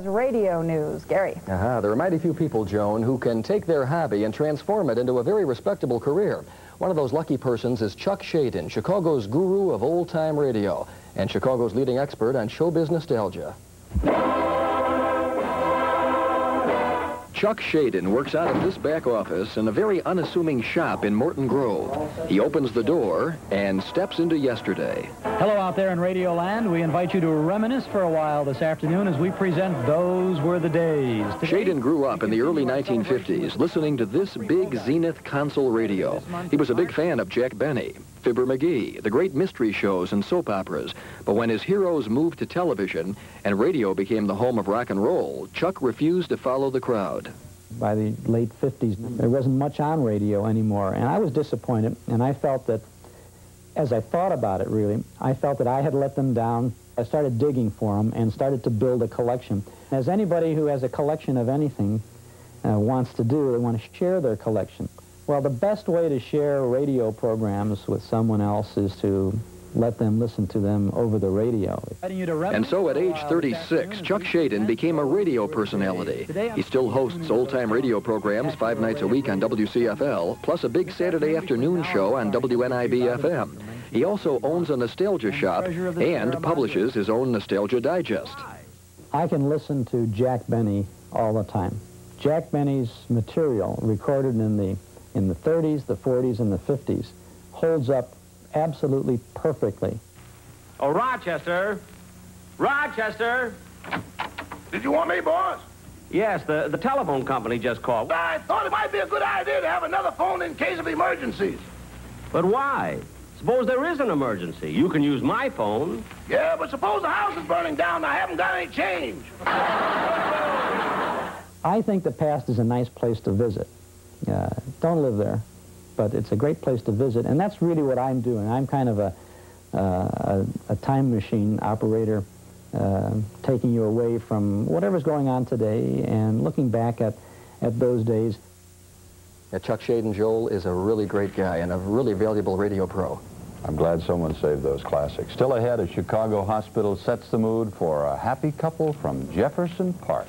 Radio news. Gary. There are mighty few people, Joan, who can take their hobby and transform it into a very respectable career. One of those lucky persons is Chuck Schaden, Chicago's guru of old-time radio and Chicago's leading expert on showbiz nostalgia. Chuck Schaden works out of this back office in a very unassuming shop in Morton Grove. He opens the door and steps into yesterday. Hello out there in Radio Land. We invite you to reminisce for a while this afternoon as we present Those Were the Days. Schaden grew up in the early 1950s listening to this big Zenith console radio. He was a big fan of Jack Benny, Fibber McGee, the great mystery shows and soap operas. But when his heroes moved to television and radio became the home of rock and roll, Chuck refused to follow the crowd. By the late 50s, there wasn't much on radio anymore, and I was disappointed, and I felt that, as I thought about it really, I felt that I had let them down. I started digging for them and started to build a collection. As anybody who has a collection of anything wants to do, they want to share their collection. Well, the best way to share radio programs with someone else is to let them listen to them over the radio. And so at age 36, Chuck Schaden became a radio personality. He still hosts old-time radio programs 5 nights a week on WCFL, plus a big Saturday afternoon show on WNIB-FM. He also owns a nostalgia shop and publishes his own Nostalgia Digest. I can listen to Jack Benny all the time. Jack Benny's material, recorded in the 30s, the 40s, and the 50s, holds up absolutely perfectly. Oh, Rochester! Rochester! Did you want me, boss? Yes, the telephone company just called. I thought it might be a good idea to have another phone in case of emergencies. But why? Suppose there is an emergency. You can use my phone. Yeah, but suppose the house is burning down and I haven't got any change. I think the past is a nice place to visit. Don't live there, but it's a great place to visit, and that's really what I'm doing. I'm kind of a time machine operator, taking you away from whatever's going on today and looking back at those days. Chuck Schaden, Joel, is a really great guy and a really valuable radio pro. I'm glad someone saved those classics. Still ahead, a Chicago hospital sets the mood for a happy couple from Jefferson Park.